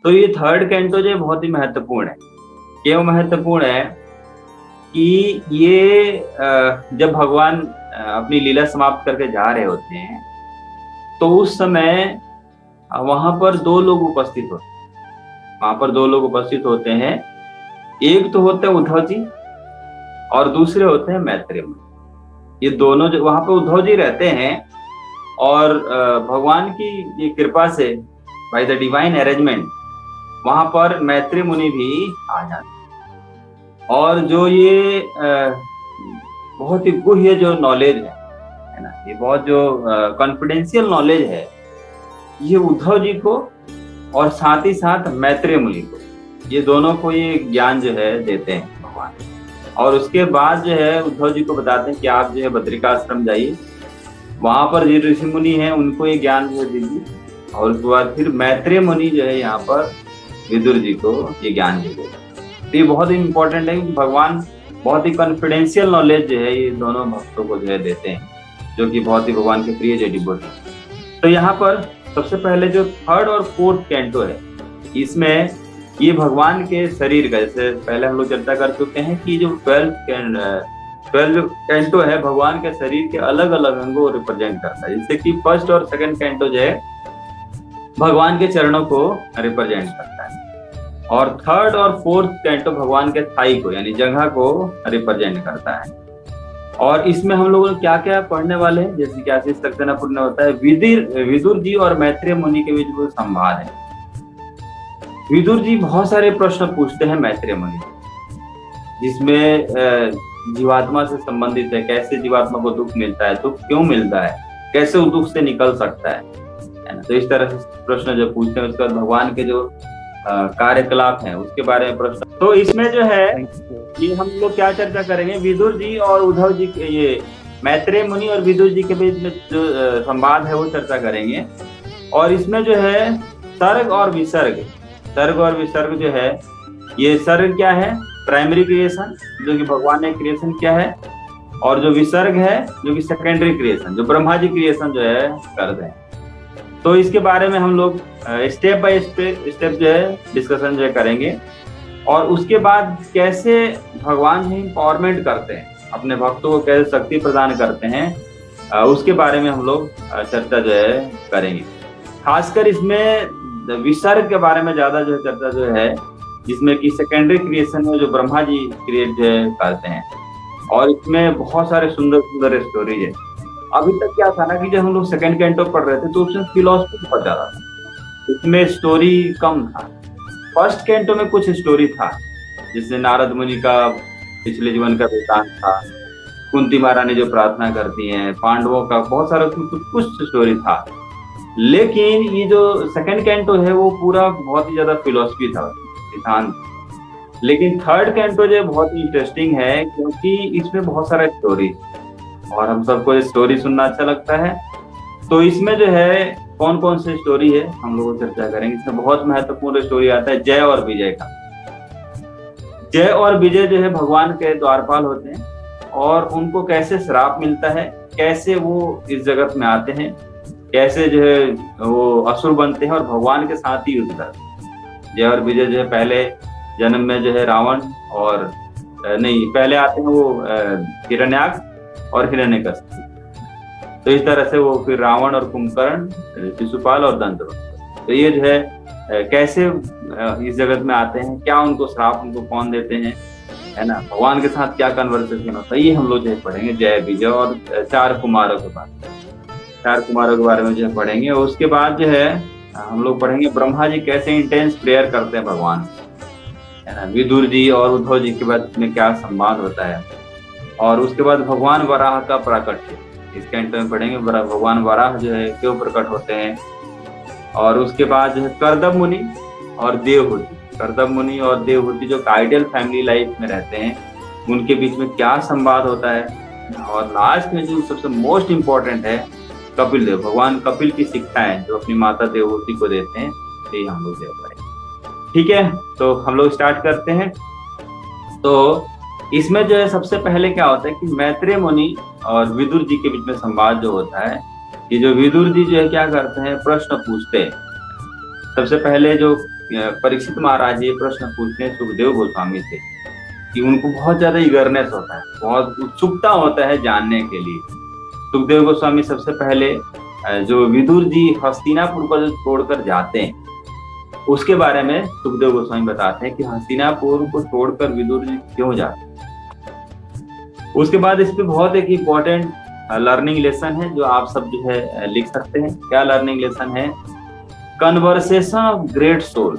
तो ये third canto जो है बहुत ही महत्वपूर्ण है। क्यों महत्वपूर्ण है कि ये जब भगवान अपनी लीला समाप्त करके जा रहे होते हैं तो उस समय वहां पर दो लोग उपस्थित होते हैं। वहां पर दो लोग उपस्थित होते हैं। एक तो होते हैं उद्धव जी और दूसरे होते हैं मैत्रेय मुनि। ये दोनों जो वहां पर उद्धव जी रहते हैं और भगवान की ये कृपा से बाय द डिवाइन अरेंजमेंट वहां पर मैत्रेय मुनि भी आ जाते हैं। और जो ये बहुत ही गुह्य जो नॉलेज है ना, ये बहुत जो कॉन्फिडेंशियल नॉलेज है, ये उद्धव जी को और साथ ही साथ मैत्रेय मुनि को, ये दोनों को ये ज्ञान जो है देते हैं भगवान। और उसके बाद जो है उद्धव जी को बताते हैं कि आप जो है बद्रिकाश्रम जाइए, वहां पर जो ऋषि मुनि हैं उनको ये ज्ञान जो दीजिए। और उसके बाद फिर मैत्रेय मुनि जो है यहाँ पर विदुर जी को ये ज्ञान दे देते। तो ये बहुत ही इंपॉर्टेंट है कि भगवान बहुत ही कॉन्फिडेंशियल नॉलेज जो है ये दोनों भक्तों को जो है देते हैं, जो कि बहुत ही भगवान के प्रिय जो डिवोटी। तो यहाँ पर सबसे पहले जो थर्ड और फोर्थ कैंटो है, इसमें ये भगवान के शरीर का, जैसे पहले हम लोग चर्चा कर चुके हैं कि जो 12 कैंटो है भगवान के शरीर के अलग अलग अंगों को रिप्रेजेंट करता है। जैसे कि फर्स्ट और सेकंड कैंटो जो है भगवान के चरणों को रिप्रेजेंट करता है, और थर्ड और फोर्थ कैंटो भगवान के थाई को यानी जगह को रिप्रेजेंट करता है। और इसमें हम लोग क्या क्या पढ़ने वाले हैं, जैसे कि आशीष सक्सेनापुर ने होता है विदुर जी और मैत्रेय मुनि के बीच वो संवाद है। विदुर जी बहुत सारे प्रश्न पूछते हैं मैत्रेय मुनि, जिसमें जीवात्मा से संबंधित है, कैसे जीवात्मा को दुख मिलता है, दुख क्यों मिलता है, कैसे वो दुख से निकल सकता है ना। तो इस तरह से प्रश्न जो पूछते हैं, उसके बाद भगवान के जो कार्यकलाप हैं उसके बारे में प्रश्न। तो इसमें जो है ये हम लोग क्या चर्चा करेंगे, विदुर जी और उद्धव जी के, ये मैत्रेय मुनि और विदुर जी के बीच में जो संवाद है वो चर्चा करेंगे। और इसमें जो है सर्ग और विसर्ग, सर्ग और विसर्ग जो है, ये सर्ग क्या है, प्राइमरी क्रिएशन जो कि भगवान ने क्रिएशन किया है, और जो विसर्ग है जो कि सेकेंडरी क्रिएशन, जो ब्रह्मा जी क्रिएशन जो है करते हैं। तो इसके बारे में हम लोग स्टेप बाय स्टेप जो है डिस्कशन जो है करेंगे। और उसके बाद कैसे भगवान ही एम्पावरमेंट करते हैं, अपने भक्तों को कैसे शक्ति प्रदान करते हैं, उसके बारे में हम लोग चर्चा जो है करेंगे। खासकर इसमें विसर्ग के बारे में ज्यादा जो है चर्चा जो है, जिसमें कि सेकेंडरी क्रिएशन में जो ब्रह्मा जी क्रिएट जो है करते हैं। और इसमें बहुत सारे सुंदर सुंदर स्टोरीज है। अभी तक क्या था ना कि जब हम लोग सेकंड कैंटो पढ़ रहे थे तो उसमें फिलॉसफी बहुत ज्यादा था, उसमें स्टोरी कम था। फर्स्ट कैंटो में कुछ स्टोरी था, जिससे नारद मुनि का पिछले जीवन का वृतांत था, कुंती महारानी जो प्रार्थना करती हैं, पांडवों का बहुत सारा कुछ स्टोरी था। लेकिन ये जो सेकंड कैंटो है वो पूरा बहुत ही ज्यादा फिलॉसफी था, सिद्धांत। लेकिन थर्ड कैंटो जो है बहुत ही इंटरेस्टिंग है, क्योंकि इसमें बहुत सारा स्टोरी, और हम सबको स्टोरी सुनना अच्छा लगता है। तो इसमें जो है कौन कौन सी स्टोरी है हम लोग चर्चा करेंगे। इसमें बहुत महत्वपूर्ण स्टोरी आता है जय और विजय का। जय और विजय जो है भगवान के द्वारपाल होते हैं, और उनको कैसे श्राप मिलता है, कैसे वो इस जगत में आते हैं, कैसे जो है वो असुर बनते हैं और भगवान के साथ ही युद्ध करते हैं। जय और विजय जो है पहले जन्म में जो है रावण और नहीं, पहले आते हैं वो हिरण्याक्ष और हिरण्यकश्यप। तो इस तरह से वो फिर रावण और कुंभकर्ण, शिशुपाल और दंतवक्र, तो ये जो है कैसे इस जगत में आते हैं, क्या उनको श्राप उनको कौन देते हैं, है ना, भगवान के साथ क्या कन्वर्सेशन होता है, ये हम लोग जो है पढ़ेंगे जय विजय। और चार कुमारों के बारे में जो है पढ़ेंगे। और उसके बाद जो है हम लोग पढ़ेंगे ब्रह्मा जी कैसे इंटेंस प्रेयर करते हैं भगवान, है ना, विदुर जी और उद्धव जी के बाद में क्या संवाद होता है। और उसके बाद भगवान वराह का प्राकट्य, इस कैंटो में पढ़ेंगे भगवान वराह जो है क्यों प्रकट होते हैं। और उसके बाद जो है कर्दम मुनि और देवहूति, कर्दम मुनि और देवहूति जो आइडियल फैमिली लाइफ में रहते हैं, उनके बीच में क्या संवाद होता है। और लास्ट में जो सबसे मोस्ट इम्पोर्टेंट है कपिल देव, भगवान कपिल की शिक्षाएं जो अपनी माता देवहूति को देते हैं, ये हम लोग देख पाएंगे। ठीक है, तो हम लोग स्टार्ट करते हैं। तो इसमें जो है सबसे पहले क्या होता है कि मैत्रेय मुनि और विदुर जी के बीच में संवाद जो होता है, ये जो विदुर जी जो है क्या करते हैं, प्रश्न पूछते हैं। सबसे पहले जो परीक्षित महाराज ये प्रश्न पूछते हैं सुखदेव गोस्वामी से कि उनको बहुत ज्यादा ईगरनेस होता है, बहुत उत्सुकता होता है जानने के लिए। सुखदेव गोस्वामी सबसे पहले जो विदुर जी हस्तिनापुर को जो छोड़कर जाते हैं उसके बारे में सुखदेव गोस्वामी बताते हैं कि हस्तिनापुर को छोड़कर विदुर जी क्यों जाते हैं। उसके बाद इस पे बहुत एक इम्पोर्टेंट लर्निंग लेसन है जो आप सब जो है लिख सकते हैं। क्या लर्निंग लेसन है? Conversation of great soul.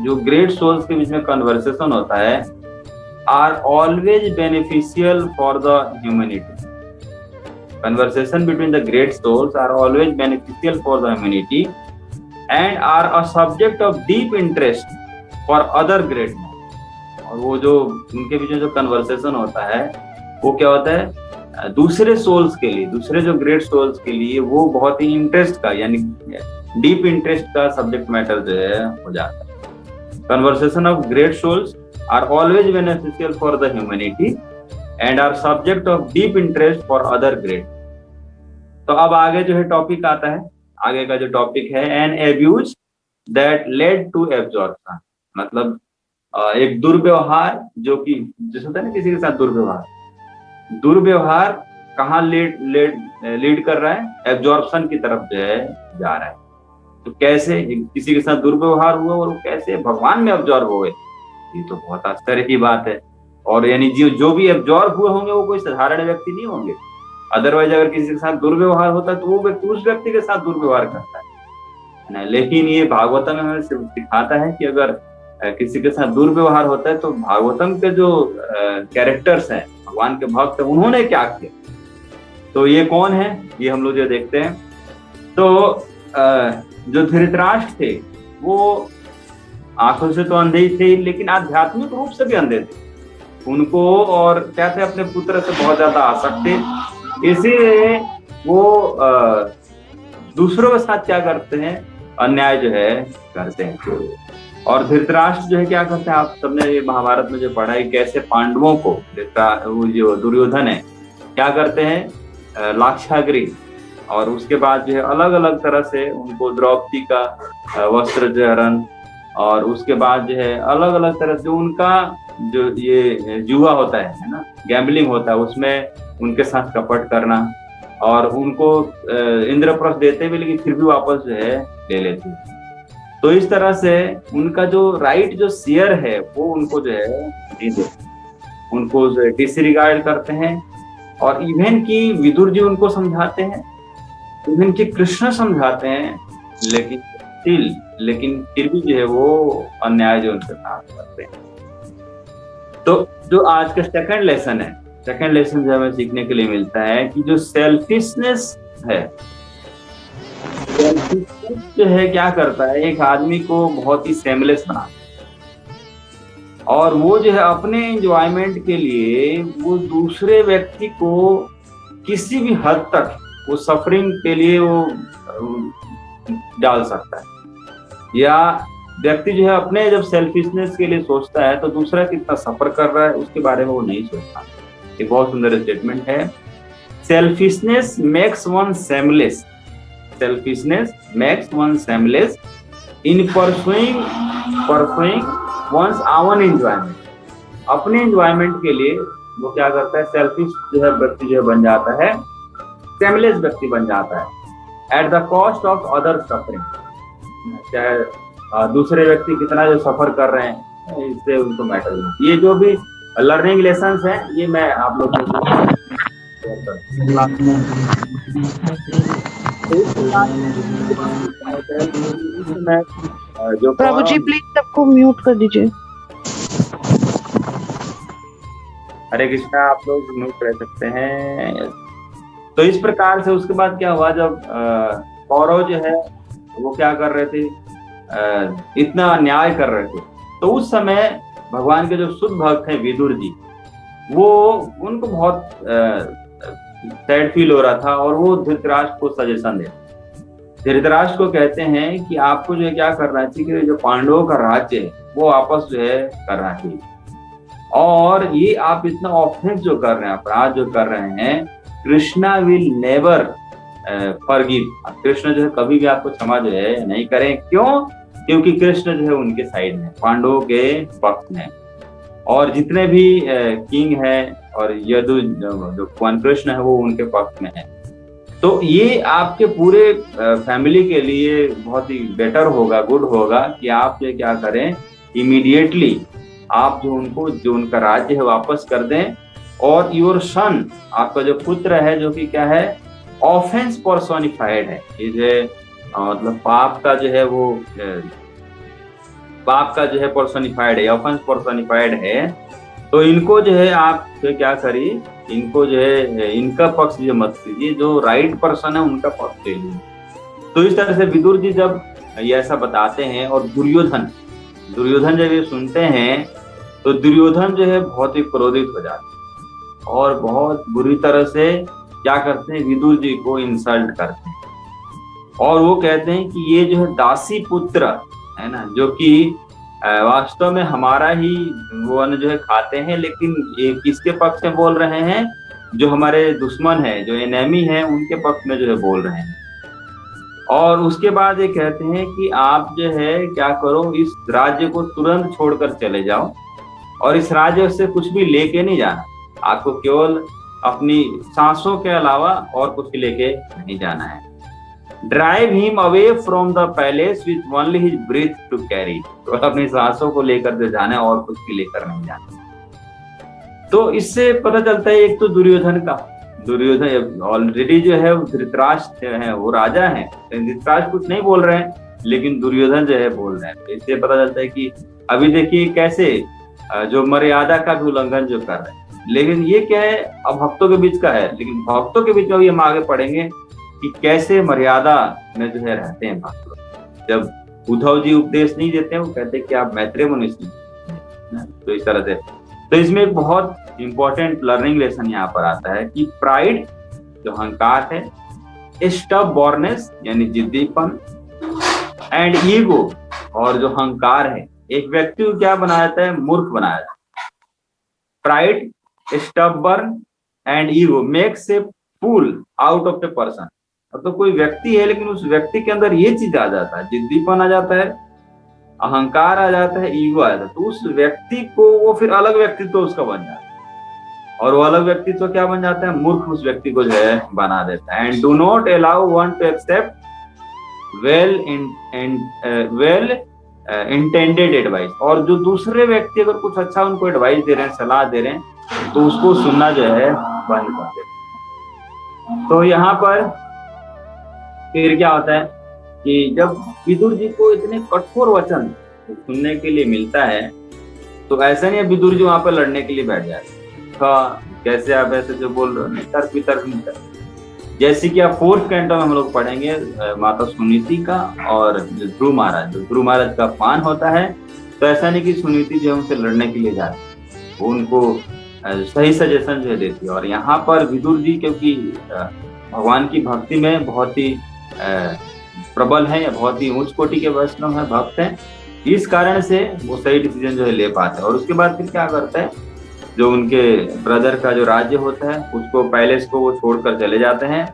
जो ग्रेट सोल्स के बीच में कन्वर्सेशन होता है are always beneficial for the humanity. Conversation between the great souls are always beneficial for the humanity and are a subject of deep interest for other great men. और वो जो उनके बीच में जो कन्वर्सेशन होता है वो क्या होता है? दूसरे सोल्स के लिए, दूसरे जो ग्रेट सोल्स के लिए वो बहुत ही इंटरेस्ट का यानी डीप इंटरेस्ट का सब्जेक्ट मैटर जो है हो जाता है। Conversation of great souls are always beneficial for the humanity and are subject of deep interest for other great. तो अब आगे जो है टॉपिक आता है, आगे का जो टॉपिक है an abuse that led to absorption. मतलब एक दुर्व्यवहार जो कि जैसे होता है ना किसी के साथ दुर्व्यवहार कहाँ लीड कर रहा है? एब्जॉर्प्शन की तरफ जो है जा रहा है। तो कैसे किसी के साथ दुर्व्यवहार हुआ और वो कैसे भगवान में एब्जॉर्ब हो गए, ये तो बहुत आश्चर्य की बात है। और यानी जो भी एब्जॉर्ब हुए होंगे वो कोई साधारण व्यक्ति नहीं होंगे। अदरवाइज अगर किसी के साथ दुर्व्यवहार होता है तो वो व्यक्ति उस व्यक्ति के साथ दुर्व्यवहार करता है ना। लेकिन ये भागवतम में हमें सिखाता है कि अगर किसी के साथ दुर्व्यवहार होता है तो भागवतम के जो कैरेक्टर्स हैं, भगवान के भक्त हैं, उन्होंने क्या किया। तो ये कौन है ये हम लोग जो देखते हैं। तो जो धृतराष्ट्र थे वो आंखों से तो अंधे ही थे लेकिन आध्यात्मिक रूप से भी अंधे थे। उनको और क्या थे, अपने पुत्र से बहुत ज्यादा आसक्त थे, इसीलिए वो दूसरों के साथ क्या करते हैं? अन्याय जो है करते हैं। और धृतराष्ट्र जो है क्या करते हैं? आप सबने ये महाभारत में जो पढ़ा है कैसे पांडवों को वो जो दुर्योधन है क्या करते हैं? लाक्षागृह और उसके बाद जो है अलग अलग तरह से उनको द्रौपदी का वस्त्र हरण और उसके बाद जो है अलग अलग तरह से उनका जो ये जुआ होता है ना, गैम्बलिंग होता है, उसमें उनके साथ कपट करना और उनको इंद्रप्रस्थ देते भी लेकिन फिर भी वापस जो है ले लेते। तो इस तरह से उनका जो राइट जो शेयर है वो उनको जो है नहीं देते, उनको डिसरिगार्ड करते हैं। और इवन की विदुर जी उनको समझाते हैं, इवन की कृष्ण समझाते हैं, लेकिन फिर भी जो है वो अन्याय जो उनके साथ करते हैं। तो जो आज का सेकंड लेसन जो हमें सीखने के लिए मिलता है कि जो सेल्फिशनेस है, जो है क्या करता है, एक आदमी को बहुत ही सेमलेस बनाता है और वो जो है अपने एंजॉयमेंट के लिए वो दूसरे व्यक्ति को किसी भी हद तक वो सफरिंग के लिए वो डाल सकता है। या व्यक्ति जो है अपने जब सेल्फिशनेस के लिए सोचता है तो दूसरा कितना सफर कर रहा है उसके बारे में वो नहीं सोचता। एक बहुत सुंदर स्टेटमेंट है, selfishness makes one seamless, selfishness makes one seamless in pursuing one's own enjoyment. अपने एंजॉयमेंट के लिए वो क्या करता है, सेल्फिश जो है व्यक्ति जो है बन जाता है, सेमलेस व्यक्ति बन जाता है at the cost of other suffering. चाहे दूसरे व्यक्ति कितना जो सफर कर रहे हैं इससे उनको मैटर नहीं। ये जो भी लर्निंग लेसन्स हैं ये मैं आप लोग जो प्रभु जी प्लीज सबको म्यूट कर दीजिए। हरे कृष्णा, आप लोग म्यूट रह सकते हैं। तो इस प्रकार से उसके बाद क्या हुआ, जब कौरव जो है वो क्या कर रहे थे, इतना अन्याय कर रहे थे, तो उस समय भगवान के जो शुद्ध भक्त हैं विदुर जी, वो उनको बहुत सैड फील हो रहा था और वो धृतराष्ट्र को सजेशन दे, धृतराष्ट्र को कहते हैं कि आपको जो है क्या करना चाहिए कि जो पांडवों का राज्य है वो वापस जो है करना चाहिए, और ये आप इतना ऑफेंस जो कर रहे हैं, अपराध जो कर रहे हैं, Krishna will never forgive, Krishna जो है कभी भी आपको क्षमा जो है नहीं करें। क्यों? क्योंकि कृष्ण जो है उनके साइड में, पांडवों के पक्ष में, और जितने भी किंग है और यदु जो भगवान कृष्ण है वो उनके पक्ष में है। तो ये आपके पूरे फैमिली के लिए बहुत ही बेटर होगा, गुड होगा कि आप जो क्या करें, इमीडिएटली आप जो उनका राज्य है वापस कर दें। और योर सन, आपका जो पुत्र है, जो कि क्या है, ऑफेंस पर्सोनिफाइड है, ये जो है मतलब पाप का जो है वो पाप का जो है पर्सोनिफाइड है, ऑफेंस पर्सोनिफाइड है। तो इनको जो है आप क्या करिए, इनको जो है इनका पक्ष जो मत कीजिए, जो राइट पर्सन है उनका पक्ष ले लीजिए। तो इस तरह से विदुर जी जब ये ऐसा बताते हैं, और दुर्योधन जब ये सुनते हैं तो दुर्योधन जो है बहुत ही क्रोधित हो जाते हैं और बहुत बुरी तरह से क्या करते हैं, विदुर जी को इंसल्ट करते हैं। और वो कहते हैं कि ये जो है दासी पुत्र है ना, जो कि वास्तव में हमारा ही वो अन्न जो है खाते हैं, लेकिन ये किसके पक्ष में बोल रहे हैं, जो हमारे दुश्मन है, जो एनेमी है, उनके पक्ष में जो है बोल रहे हैं। और उसके बाद ये कहते हैं कि आप जो है क्या करो, इस राज्य को तुरंत छोड़कर चले जाओ, और इस राज्य से कुछ भी लेके नहीं जाना, आपको केवल अपनी सांसों के अलावा और कुछ लेके नहीं जाना है। Drive him away from the palace with only his breath to carry, तो अपनी सांसों को लेकर जो जाना है और कुछ भी लेकर नहीं जाना। तो इससे पता चलता है, एक तो दुर्योधन ऑलरेडी जो है धृतराष्ट्र है वो राजा है, धृतराष्ट्र कुछ नहीं बोल रहे हैं, लेकिन दुर्योधन जो है बोल रहे हैं। तो इससे पता चलता है कि अभी देखिए कैसे जो मर्यादा का भी उल्लंघन जो कर रहे हैं। लेकिन ये क्या है, अब भक्तों के बीच का है, लेकिन भक्तों के बीच में भी हम आगे पढ़ेंगे कि कैसे मर्यादा में जो है रहते हैं भक्त। जब उद्धव जी उपदेश नहीं देते हैं, वो कहते हैं कि आप मैत्रेय मुनि से, तो इस तरह से। तो इसमें एक बहुत इंपॉर्टेंट लर्निंग लेसन यहाँ पर आता है कि प्राइड जो अहंकार है, स्टबबॉर्नेस यानी जिद्दीपन, एंड ईगो और जो अहंकार है, एक व्यक्ति को क्या बनाया जाता है, मूर्ख बनाया जाता है। Pride, stubborn and ego makes a fool out of a person. अब तो कोई व्यक्ति है, लेकिन उस व्यक्ति के अंदर ये चीज आ जाता है, जिद्दीपन आ जाता है, अहंकार आ जाता है, ईगो आ जाता है, तो उस व्यक्ति को वो फिर अलग व्यक्तित्व उसका बन जाता है, और वो अलग व्यक्तित्व क्या बन जाता है, मूर्ख उस व्यक्ति को जो है बना देता है। And do not allow one to accept well intended advice, और जो दूसरे व्यक्ति अगर कुछ अच्छा उनको एडवाइस दे रहे हैं, सलाह दे रहे हैं, तो उसको सुनना जो है बंद कर देते। तो यहाँ पर फिर क्या होता है कि जब विदुर जी को इतने कठोर वचन सुनने के लिए मिलता है, तो ऐसा नहीं है विदुर जी वहां पर लड़ने के लिए बैठ जाते, कैसे आप ऐसे जो बोल रहे हो, तर्क वितर्क नहीं करते। जैसे कि आप 4th कैंटो में हम लोग पढ़ेंगे माता सुनीति का और ध्रुव महाराज का अपमान होता है। तो ऐसा नहीं कि सुनीति जो है उनसे लड़ने के लिए जाती, वो उनको सही सजेशन जो है देती है। और यहाँ पर विदुर जी क्योंकि भगवान की भक्ति में बहुत ही प्रबल है, या बहुत ही उच्च कोटि के वैष्णव है, भक्त हैं, इस कारण से वो सही डिसीजन जो है ले पाते हैं। और उसके बाद फिर क्या करता है, जो उनके ब्रदर का जो राज्य होता है उसको, पैलेस को वो छोड़कर चले जाते हैं।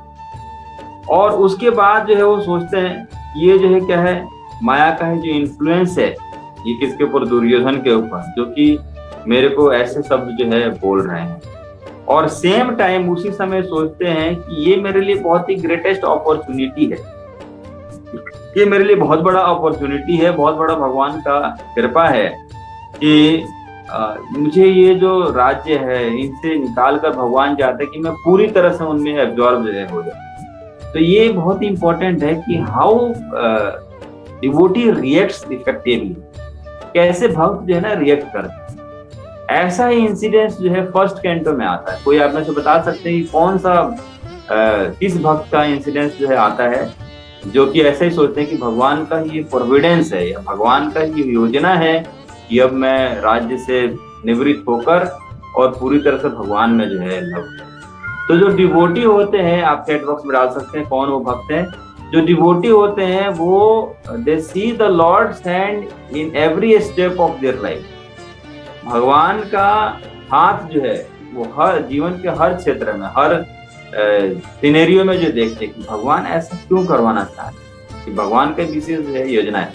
और उसके बाद जो है वो सोचते हैं ये जो है क्या है, माया का है जो इन्फ्लुएंस है, ये किसके ऊपर, दुर्योधन के ऊपर, जो कि मेरे को ऐसे शब्द जो है बोल रहे हैं। और सेम टाइम उसी समय सोचते हैं कि ये मेरे लिए बहुत ही ग्रेटेस्ट अपॉर्चुनिटी है, ये मेरे लिए बहुत बड़ा अपॉर्चुनिटी है, बहुत बड़ा भगवान का कृपा है कि मुझे ये जो राज्य है इनसे निकाल कर भगवान चाहते हैं कि मैं पूरी तरह से उनमें एब्जॉर्ब जो है हो जाए। तो ये बहुत ही इंपॉर्टेंट है कि हाउ डिवोटी रिएक्ट्स इफेक्टिवली, कैसे भक्त जो है ना रिएक्ट करते हैं। ऐसा ही इंसिडेंस जो है 1st कैंटो में आता है। कोई आप में से बता सकते हैं कि कौन सा किस भक्त का इंसिडेंस जो है आता है, जो कि ऐसे ही सोचते हैं कि भगवान का ये प्रोविडेंस है, या भगवान का ये योजना है कि अब मैं राज्य से निवृत्त होकर और पूरी तरह से भगवान में जो है लग। तो जो डिवोटी होते हैं, आप चैट बॉक्स में डाल सकते हैं कौन वो भक्त हैं। जो डिवोटी होते हैं वो they see the lord's hand in every step of their life. भगवान का हाथ जो है वो हर जीवन के हर क्षेत्र में, हर सिनेरियो में जो देखते हैं कि भगवान ऐसा क्यों करवाना चाहते हैं, कि भगवान का विशेष जो है योजना है।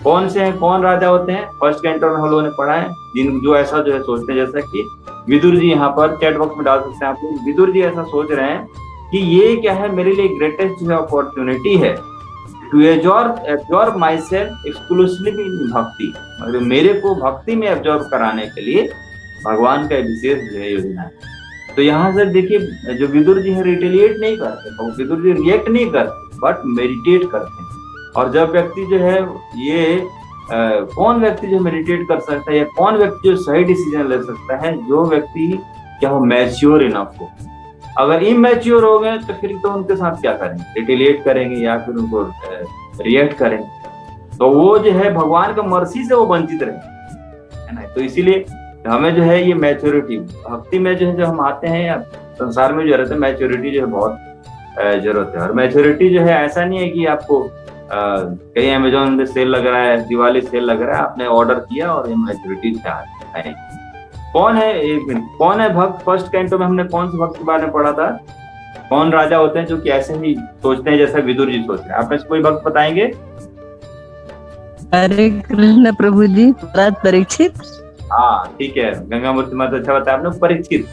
कौन से हैं, कौन राजा होते हैं? फर्स्ट कैंटो में हम लोगों ने पढ़ा है, जिन जो ऐसा जो है सोचते हैं, जैसा कि विदुर जी यहाँ पर चैट बॉक्स में डाल सकते हैं आप लोग। विदुर जी ऐसा सोच रहे हैं कि ये क्या है, मेरे लिए ग्रेटेस्ट जो है अपॉर्चुनिटी है to absorb myself exclusively in bhakti, मतलब मेरे को भक्ति में एब्जॉर्ब कराने के लिए भगवान का विशेष जो है योजना है। तो यहाँ से देखिए, जो विदुर जी है रिटेलिएट नहीं करते, तो विदुर जी रिएक्ट नहीं करते बट मेडिटेट करते हैं। और जब व्यक्ति जो है ये कौन व्यक्ति जो मेडिटेट कर सकता है, या कौन व्यक्ति जो सही डिसीजन ले सकता है, जो व्यक्ति क्या हो मैच्योर इनफ हो। अगर इमैच्योर हो गए तो फिर तो उनके साथ क्या करेंगे, रिटेलिएट करेंगे या फिर उनको रिएक्ट करेंगे, तो वो जो है भगवान का मर्सी से वो वंचित रहेंगे, है ना। तो इसीलिए हमें जो है ये मैच्योरिटी भक्ति में जो है, जो हम आते हैं या संसार में जो रहते हैं, मैच्योरिटी जो है बहुत जरूरत है। और मैच्योरिटी जो है ऐसा नहीं है कि आपको कहीं अमेजोन में सेल लग रहा है, दिवाली सेल लग रहा है, आपने ऑर्डर किया और ये मैच्योरिटी है। कौन है, एक मिनट, कौन है भक्त? फर्स्ट कैंटो में हमने कौन से भक्त के बारे में पढ़ा था? कौन राजा होते हैं जो कि ऐसे ही सोचते हैं जैसा विदुर जी सोच रहे हैं? आप में से कोई भक्त बताएंगे? हरे कृष्ण प्रभु जी, परीक्षित। हाँ ठीक है, गंगा मूर्ति माता, अच्छा बताया आपने, परीक्षित।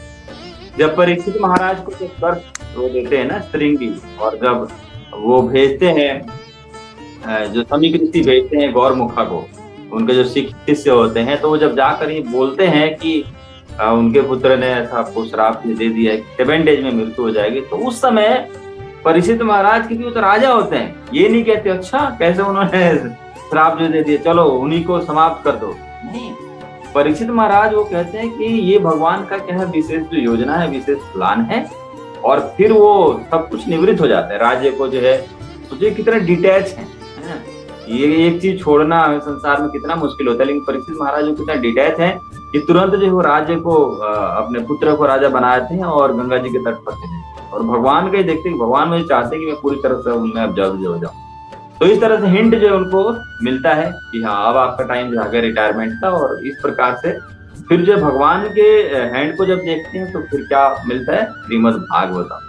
जब परीक्षित महाराज को जब कर वो देते हैं ना श्रृंगी, और जब वो भेजते हैं, जो समीकृति भेजते हैं गौरमुखा को, उनके जो सिख शिष्य होते हैं, तो वो जब जाकर ये बोलते हैं कि उनके पुत्र ने ऐसा आपको श्राप दे दिया है कि 7 डेज में मृत्यु हो जाएगी, तो उस समय परीक्षित महाराज की भी तो राजा होते हैं, ये नहीं कहते अच्छा कैसे उन्होंने श्राप जो दे दिया, चलो उन्हीं को समाप्त कर दो। नहीं, परीक्षित महाराज वो कहते हैं कि ये भगवान का क्या है, विशेष जो योजना है, विशेष प्लान है, और फिर वो सब कुछ निवृत्त हो जाता है। राज्य को जो है, सोचिए कितना डिटैच है, ये एक चीज छोड़ना संसार में कितना मुश्किल होता है, लेकिन परीक्षित महाराज जो कितना डिटैच है कि तुरंत जो है राज्य को अपने पुत्र को राजा बनाते हैं और गंगा जी के तट पर थे, और भगवान का ही देखते हैं, भगवान मुझे चाहते हैं कि मैं पूरी तरह से उनमें ऑब्जर्व हो जाऊं। तो इस तरह से हिंट जो उनको मिलता है कि हाँ अब आपका टाइम जो है रिटायरमेंट का। और इस प्रकार से फिर जो भगवान के हैंड को जब देखते हैं तो फिर क्या मिलता है, श्रीमद् भागवतम,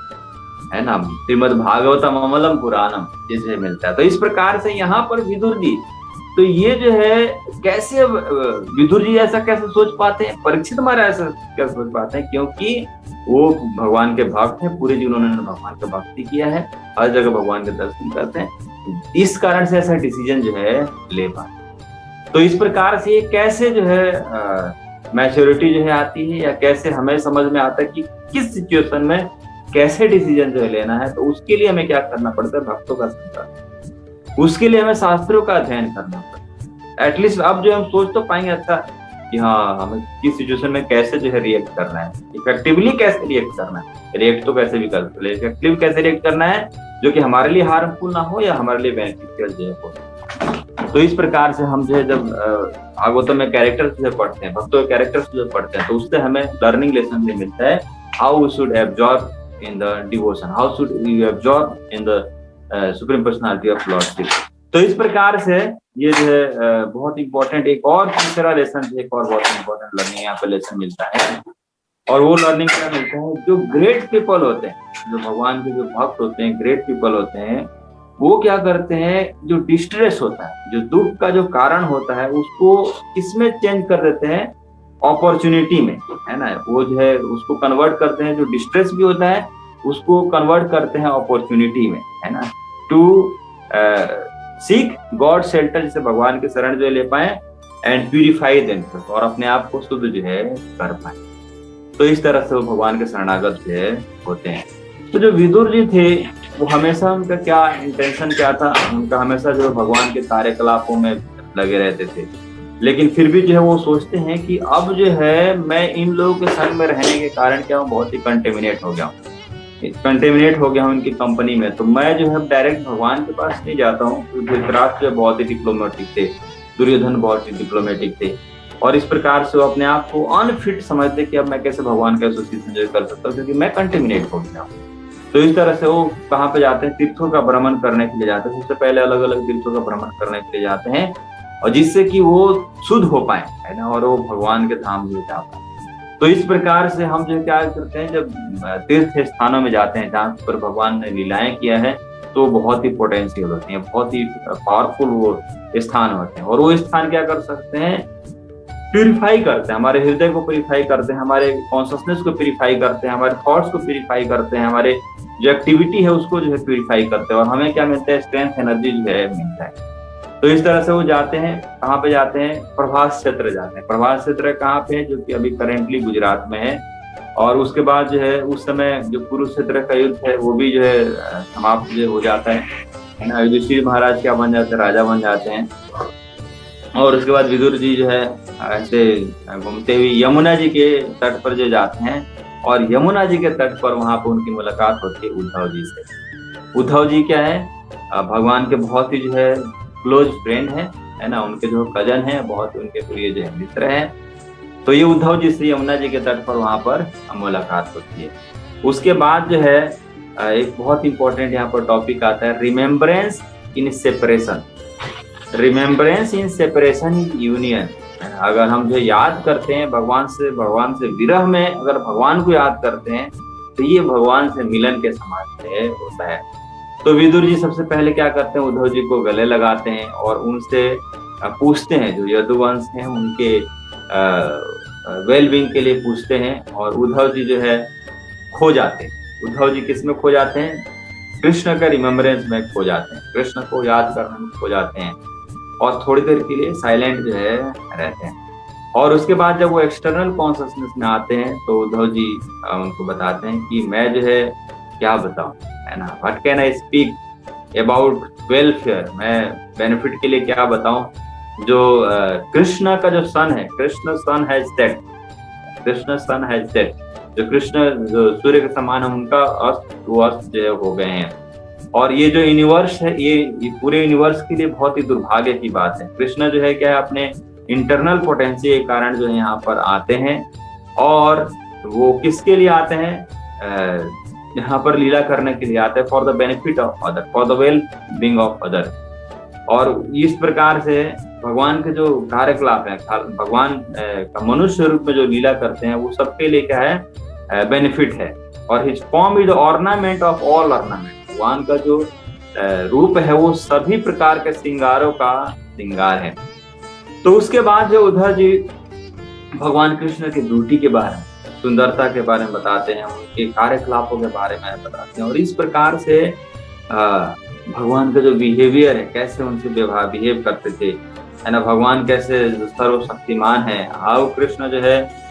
है ना, श्रीमद् भागवतम अमलम पुराणम जैसे मिलता है। तो इस प्रकार से यहाँ पर विदुर जी, तो ये जो है कैसे विदुर जी ऐसा कैसे सोच पाते हैं, परीक्षित महाराज ऐसा कैसे सोच पाते हैं, क्योंकि वो भगवान के भक्त हैं, पूरे जीवन उन्होंने भगवान का भक्ति किया है, हर जगह भगवान के दर्शन करते हैं, इस कारण से ऐसा डिसीजन जो है ले पाते। तो इस प्रकार से ये कैसे जो है मैच्योरिटी जो है आती है, या कैसे हमें समझ में आता है कि किस सिचुएशन में कैसे डिसीजन जो है लेना है। तो उसके लिए हमें क्या करना पड़ता है, भक्तों का संपर्क, उसके लिए हमें शास्त्रों का अध्ययन करना पड़ता है। एटलीस्ट अब जो हम सोच तो पाएंगे अच्छा कि हाँ हमें किस सिचुएशन में कैसे जो है रिएक्ट करना है, इफेक्टिवली कैसे रिएक्ट करना है, रिएक्ट तो कैसे भी कर, इफेक्टिव कैसे रिएक्ट करना है जो कि हमारे लिए हार्मफुल ना हो या हमारे लिए बेनिफिशियल जो हो। तो इस प्रकार से हम जो है जब भागवतम में कैरेक्टर्स जो पढ़ते हैं, भक्तों के कैरेक्टर्स जो पढ़ते हैं, तो उससे हमें लर्निंग लेसन भी मिलता है, how we should absorb in the devotion, how should we absorb in the supreme personality of lordship। तो इस प्रकार से ये जो है बहुत इंपॉर्टेंट एक और तीसरा लेसन, एक और बहुत इंपॉर्टेंट लर्निंग यहाँ पे लेसन मिलता है। और वो लर्निंग क्या मिलता है, जो ग्रेट पीपल होते हैं, जो भगवान के जो भक्त होते हैं, ग्रेट पीपल होते हैं, वो क्या करते हैं, जो डिस्ट्रेस होता है, जो दुख का जो कारण होता है, उसको किसमें चेंज कर देते हैं, अपॉर्चुनिटी में, है ना। वो जो है उसको कन्वर्ट करते हैं, जो डिस्ट्रेस भी होता है उसको कन्वर्ट करते हैं अपॉर्चुनिटी में, है ना। टू सीक गॉड शेल्टर, जिसे भगवान के शरण जो ले पाए, एंड प्यूरिफाई देमसेल्फ, और अपने आप को शुद्ध जो है कर पाए। तो इस तरह से वो भगवान के शरणागत जो है होते हैं। तो जो विदुर जी थे वो हमेशा, उनका क्या इंटेंशन क्या था, उनका हमेशा जो भगवान के कार्यकलापों में लगे रहते थे, लेकिन फिर भी जो है वो सोचते हैं कि अब जो है मैं इन लोगों के संग में रहने के कारण क्या हूँ, बहुत ही कंटेमिनेट हो गया हूँ इनकी कंपनी में। तो मैं जो है डायरेक्ट भगवान के पास नहीं जाता हूँ, क्योंकि धृतराष्ट्र जो बहुत ही डिप्लोमेटिक थे, दुर्योधन बहुत ही डिप्लोमेटिक थे, और इस प्रकार से वो अपने आप को अनफिट समझते कि अब मैं कैसे भगवान का एसोसिएशन जो कर सकता हूँ, क्योंकि मैं कंटेमिनेट हो गया हूँ। तो इस तरह से वो कहाँ पे जाते हैं, तीर्थों का भ्रमण करने के लिए जाते हैं। सबसे पहले अलग अलग तीर्थों का भ्रमण करने के लिए जाते हैं, और जिससे कि वो शुद्ध हो पाए, है ना, और वो भगवान के धाम में जा पाए। तो इस प्रकार से हम जो क्या करते हैं, जब तीर्थ स्थानों में जाते हैं जहाँ पर भगवान ने लीलाएं किया है, तो बहुत ही पोटेंशियल होती हैं, बहुत ही पावरफुल वो स्थान होते हैं। और वो स्थान क्या कर सकते हैं, प्यूरिफाई करते हैं, हमारे हृदय को प्यूरिफाई करते हैं, हमारे कॉन्शसनेस को प्यूरिफाई करते हैं, हमारे थॉट्स को प्यूरिफाई करते हैं, हमारे जो एक्टिविटी है उसको जो है प्यूरिफाई करते हैं, और हमें क्या मिलता है, स्ट्रेंथ, एनर्जी जो है मिलता है। तो इस तरह से वो जाते हैं, कहाँ पे जाते हैं, प्रभास क्षेत्र जाते हैं। प्रभास क्षेत्र कहाँ पे है, जो कि अभी करेंटली गुजरात में है। और उसके बाद जो है उस समय जो कुरुक्षेत्र का युद्ध है वो भी जो है समाप्त जो हो जाता है ना। युधिष्ठिर महाराज क्या बन जाते हैं, राजा बन जाते हैं। और उसके बाद विदुर जी जो है ऐसे घूमते हुए यमुना जी के तट पर जो जाते हैं, और यमुना जी के तट पर वहां पर उनकी मुलाकात होती है उद्धव जी से। उद्धव जी क्या है, भगवान के बहुत ही जो है क्लोज फ्रेंड है ना, उनके जो कजन है, बहुत उनके प्रिय जो है मित्र हैं। तो ये उद्धव जी से यमुना जी के तट पर वहां पर मुलाकात होती है। उसके बाद जो है एक बहुत इंपॉर्टेंट यहाँ पर टॉपिक आता है, remembrance in separation. Remembrance in separation in union. अगर हम जो याद करते हैं भगवान से विरह में अगर भगवान को याद करते हैं तो ये भगवान से मिलन के समान से होता है। तो विदुर जी सबसे पहले क्या करते हैं, उद्धव जी को गले लगाते हैं और उनसे पूछते हैं, जो यदुवंश हैं उनके वेल बीइंग के लिए पूछते हैं। और उद्धव जी जो है खो जाते हैं। उद्धव जी किस में खो जाते हैं, कृष्ण का रिमेम्बरेंस में खो जाते हैं, कृष्ण को याद करने में खो जाते हैं, और थोड़ी देर के लिए साइलेंट जो है रहते हैं। और उसके बाद जब वो एक्सटर्नल कॉन्शसनेस में आते हैं तो उद्धव जी उनको बताते हैं कि मैं जो है क्या बताऊं, है ना, what can I speak about welfare, मैं बेनिफिट के लिए क्या बताऊं। जो कृष्ण का जो सन है, Krishna sun has set, Krishna sun has set, जो कृष्ण जो सूर्य के समान है उनका अस्त वो अस्त जो है हो गए हैं। और ये जो यूनिवर्स है, ये पूरे यूनिवर्स के लिए बहुत ही दुर्भाग्य की बात है। कृष्ण जो है क्या है, अपने इंटरनल पोटेंशियल के कारण जो है यहाँ पर आते हैं, और वो किसके लिए आते हैं, यहाँ पर लीला करने के लिए आते हैं, for the benefit of other, for the well being of other. और इस प्रकार से भगवान के जो कार्यकलाप है, भगवान का मनुष्य रूप में जो लीला करते हैं वो सबके लिए क्या है, बेनिफिट है। और his form is ornament of all ornament. भगवान का जो रूप है वो सभी प्रकार के श्रृंगारों का श्रृंगार है। तो उसके बाद जो उद्धव जी भगवान कृष्ण की ब्यूटी के बारे में, सुंदरता के बारे में बताते हैं, उनके कार्यकलापों के बारे में बताते हैं, और इस प्रकार से भगवान का जो बिहेवियर है, कैसे उनसे बिहेव करते थे, है ना, भगवान कैसे सर्वशक्तिमान है। हाउ कृष्ण जो है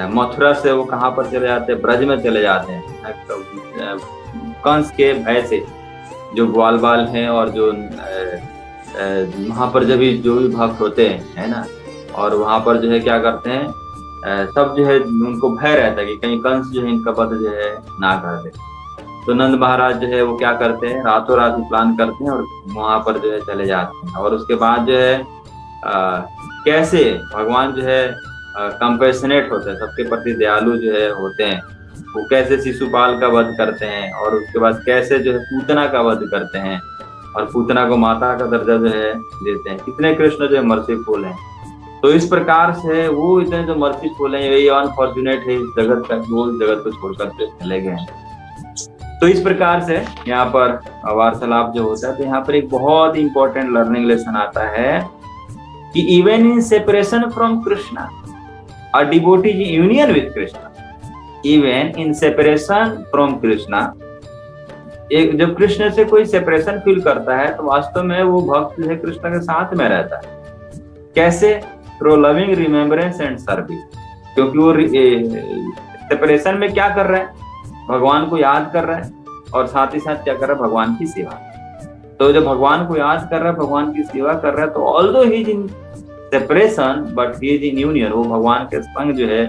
मथुरा से वो कहाँ पर चले जाते हैं, ब्रज में चले जाते हैं, कंस के भय से, जो ग्वाल बाल हैं और जो वहां पर जब जो भी भक्त होते हैं, है ना, और वहां पर जो है क्या करते हैं, सब जो है उनको भय रहता है कि कहीं कंस जो है इनका वध जो है ना कर दे। तो नंद महाराज जो है वो क्या करते हैं, रातों रात प्लान करते हैं और वहां पर जो है चले जाते हैं। और उसके बाद जो है कैसे भगवान जो है कंपैशनेट होते हैं, सबके प्रति दयालु जो है होते हैं, वो कैसे शिशुपाल का वध करते हैं, और उसके बाद कैसे जो है पूतना का वध करते हैं, और पूतना को माता का दर्जा जो है देते हैं। कितने कृष्ण जो है मर्सीफुल हैं। तो इस प्रकार से वो इतने जो मर्सीफुल हैं, यही अनफॉर्चुनेट है इस जगत का, वो जगत को छोड़कर के चले गए हैं। तो इस प्रकार से यहाँ पर वार्तालाप जो होता है, तो यहाँ पर एक बहुत इंपॉर्टेंट लर्निंग लेसन आता है कि even in separation from Krishna a devotee union with Krishna, even in separation from Krishna, एक जब कृष्ण से कोई सेपरेशन फील करता है तो वास्तव में वो भक्त जो है कृष्ण के साथ में रहता है। कैसे? Through loving remembrance and service. क्योंकि वो सेपरेशन में क्या कर रहा है, भगवान को याद कर रहा है, और साथ ही साथ क्या कर रहा है, भगवान की सेवा। तो जब भगवान को याद कर रहा है, भगवान की सेवा कर रहा है, तो although he is in separation but he is in union, वो भगवान के संग जो है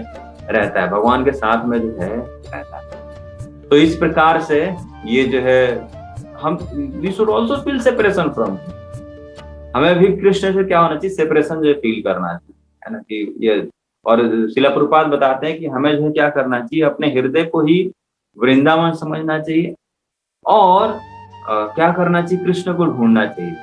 रहता है, भगवान के साथ में जो है रहता है। तो इस प्रकार से ये जो है हम we should also feel separation from, हमें भी कृष्ण से क्या होना चाहिए, सेपरेशन जो फील करना चाहिए, है ना, कि ये। और शिला प्रभुपाद बताते हैं कि हमें जो है क्या करना चाहिए, अपने हृदय को ही वृंदावन समझना चाहिए, और क्या करना चाहिए, कृष्ण को ढूंढना चाहिए,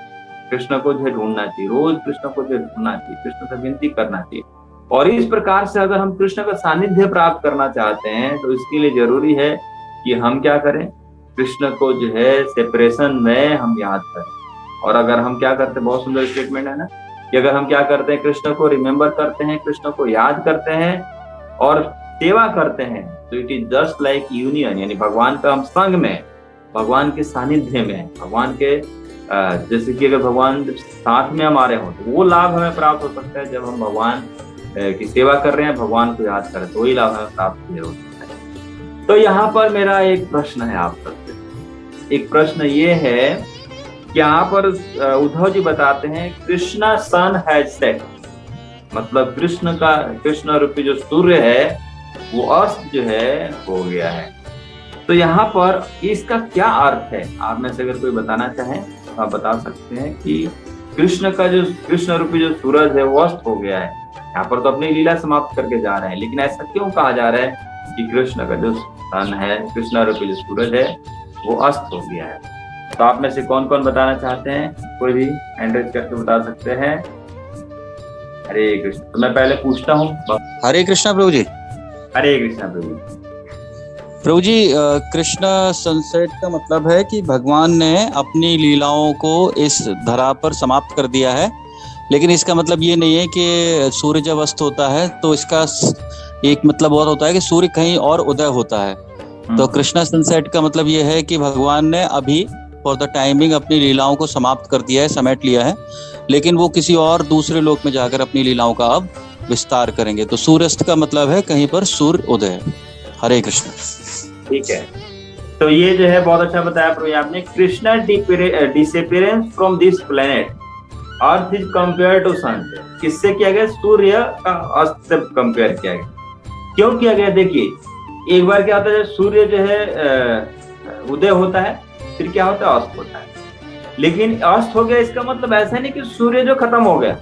कृष्ण को जो है ढूंढना चाहिए, रोज कृष्ण को जो है ढूंढना चाहिए, कृष्ण से विनती करना चाहिए। और इस प्रकार से अगर हम कृष्ण का सानिध्य प्राप्त करना चाहते हैं तो इसके लिए जरूरी है कि हम क्या करें, कृष्ण को जो है सेपरेशन में हम याद करें। और अगर हम क्या करते हैं, बहुत सुंदर स्टेटमेंट है ना, कि अगर हम क्या करते हैं, कृष्ण को रिमेम्बर करते हैं, कृष्ण को याद करते हैं और सेवा करते हैं, तो it is just like union, यानी भगवान का हम संग में, भगवान के सानिध्य में, भगवान के जैसे कि अगर भगवान साथ में हमारे हों तो वो लाभ हमें प्राप्त हो सकता है। जब हम भगवान की सेवा कर रहे हैं, भगवान को याद करें, तो वही लाभ हमें प्राप्त हो सकता है। तो यहाँ पर मेरा एक प्रश्न है आप सबसे। एक प्रश्न ये है कि यहाँ पर उद्धव जी बताते हैं कृष्णा सन हैज सेट, मतलब कृष्ण रूपी जो सूर्य है वो अस्त जो है हो गया है। तो यहाँ पर इसका क्या अर्थ है, आप में से अगर कोई बताना चाहें तो आप बता सकते हैं कि कृष्ण रूपी जो सूरज है वो अस्त हो गया है। यहाँ पर तो अपनी लीला समाप्त करके जा रहे हैं, लेकिन ऐसा क्यों कहा जा रहा है कि कृष्ण का जो सन है, कृष्ण रूपी जो सूरज है वो अस्त हो गया है? तो आप में से कौन कौन बताना चाहते हैं? कोई भी हैंड रेज करके बता सकते हैं। हरे कृष्ण। तो मैं पहले पूछता हूँ। हरे कृष्णा प्रभु जी। हरे कृष्णा प्रभु। प्रभु जी, कृष्णा सनसेट का मतलब है कि भगवान ने अपनी लीलाओं को इस धरा पर समाप्त कर दिया है, लेकिन इसका मतलब ये नहीं है कि सूर्य जब अस्त होता है तो इसका एक मतलब और होता है कि सूर्य कहीं और उदय होता है। तो कृष्णा सनसेट का मतलब ये है कि भगवान ने अभी फॉर द टाइमिंग अपनी लीलाओं को समाप्त कर दिया है, समेट लिया है, लेकिन वो किसी और दूसरे लोक में जाकर अपनी लीलाओं का अब विस्तार करेंगे। तो सूर्यास्त का मतलब है कहीं पर सूर्य उदय। हरे कृष्ण। ठीक है, तो ये जो है बहुत अच्छा बताया प्रभु आपने। Krishna disappearance from this planet earth is compare to sun. किससे किया गया? सूर्य का अस्त से कंपेयर किया गया। क्यों किया गया? देखिए, एक बार क्या होता है, सूर्य जो है उदय होता है, फिर क्या होता है, अस्त होता है। लेकिन अस्त हो गया इसका मतलब ऐसा नहीं कि सूर्य जो खत्म हो गया,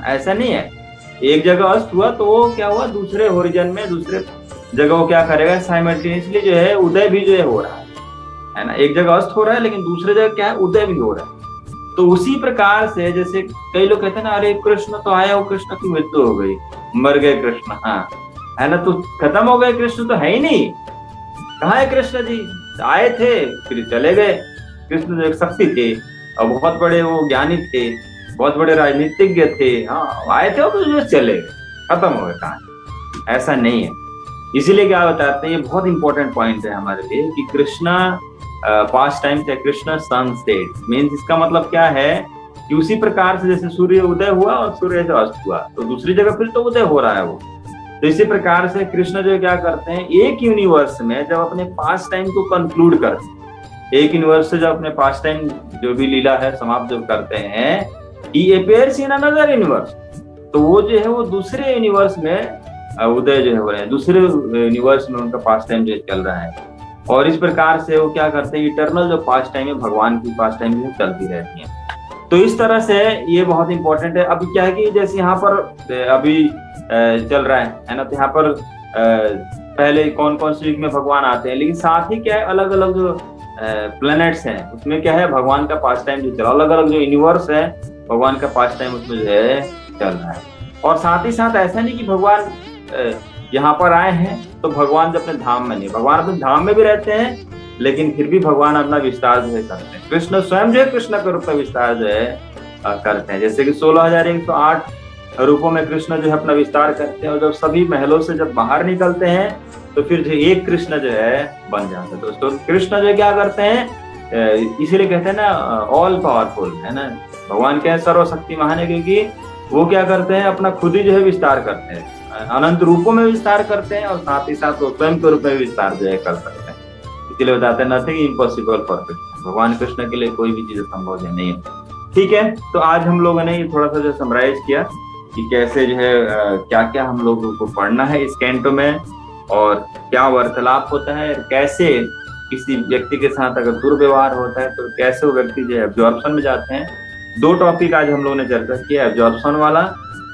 ऐसा नहीं है। एक जगह अस्त हुआ तो वो क्या हुआ, दूसरे होरिजन में, दूसरे जगह वो क्या करेगा, साइमल्टेनियसली जो है उदय भी जो है हो रहा है ना। एक जगह अस्त हो रहा है लेकिन दूसरे जगह क्या है, उदय भी हो रहा है। तो उसी प्रकार से जैसे कई लोग कहते हैं ना, अरे कृष्ण तो आया हो, कृष्ण की मृत्यु हो गई, मर गए कृष्ण, हाँ है ना, तो खत्म हो गए, कृष्ण तो है ही नहीं। कहाँ है कृष्ण जी? आए थे फिर चले गए। कृष्ण जो एक शक्ति थे और बहुत बड़े वो ज्ञानी थे, बहुत बड़े राजनीतिज्ञ थे, हाँ आए थे और फिर चले गए, खत्म हो गए कहानी। ऐसा नहीं है। इसीलिए क्या बताते हैं, ये बहुत इंपॉर्टेंट पॉइंट है हमारे लिए कि कृष्णा पास्ट टाइम से कृष्णा सनसेट मीन्स, इसका मतलब क्या है कि उसी प्रकार से जैसे सूर्य उदय हुआ और सूर्य जो अस्त हुआ, तो दूसरी जगह फिर तो उदय हो रहा है वो। तो इसी प्रकार से कृष्ण जो क्या करते हैं, एक यूनिवर्स में जब अपने पास्ट टाइम को कंक्लूड करते हैं, एक यूनिवर्स से जब अपने पास्ट टाइम जो भी लीला है समाप्त जब करते हैं, ही अपीयर्स इन अनदर यूनिवर्स, तो वो जो है वो दूसरे यूनिवर्स में उदय जो है हो रहे हैं, दूसरे यूनिवर्स में उनका पास्ट टाइम जो चल रहा है। और इस प्रकार से वो क्या करते हैं, इटर्नल जो पास्ट टाइम है, भगवान की पास्ट टाइम जो चलती रहती है। तो इस तरह से ये बहुत इंपॉर्टेंट है। अभी क्या है कि जैसे यहाँ पर अभी चल रहा है ना, तो यहाँ पर पहले कौन कौन से युग में भगवान आते हैं, लेकिन साथ ही क्या है, अलग अलग जो प्लैनेट्स हैं उसमें क्या है, भगवान का पास्ट टाइम जो चला, अलग अलग जो यूनिवर्स है भगवान का पास्ट टाइम उसमें जो है चल रहा है। और साथ ही साथ ऐसा नहीं कि भगवान यहाँ पर आए हैं तो भगवान जो अपने धाम में नहीं, भगवान अपने धाम में भी रहते हैं, लेकिन फिर भी भगवान अपना विस्तार जो है करते हैं। कृष्ण स्वयं जो है कृष्ण के रूप में विस्तार जो है करते हैं। जैसे कि 16,108 रूपों में कृष्ण जो है अपना विस्तार करते हैं, और जब सभी महलों से जब बाहर निकलते हैं तो फिर जो एक कृष्ण जो है बन जाता है। दोस्तों, कृष्ण जो क्या करते हैं, इसीलिए कहते हैं ना ऑल पावरफुल है ना, भगवान क्या है, सर्वशक्तिमान है, क्योंकि वो क्या करते हैं, अपना खुद ही जो है विस्तार करते हैं, अनंत रूपों में विस्तार करते हैं, और साथ ही साथ वो स्वयं के रूप में विस्तार जो है कर सकते हैं। इसलिए बताते हैं नथिंग इम्पॉसिबल फॉर कृष्ण, भगवान कृष्ण के लिए कोई भी चीज संभव नहीं है। ठीक है, तो आज हम लोगों ने ये थोड़ा सा जो समराइज किया कि कैसे जो है क्या क्या हम लोगों को पढ़ना है इस कैंटो में, और क्या वार्तालाप होता है, कैसे किसी व्यक्ति के साथ अगर दुर्व्यवहार होता है तो कैसे वो व्यक्ति जो है एब्जॉर्प्शन में जाते हैं। 2 टॉपिक आज हम लोगों ने चर्चा किया, एब्जॉर्प्शन वाला,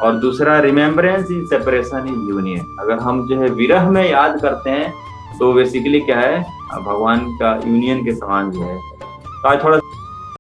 और दूसरा remembrance in separation in union. अगर हम जो है विरह में याद करते हैं तो बेसिकली क्या है, भगवान का यूनियन के समान जो है। तो आज थोड़ा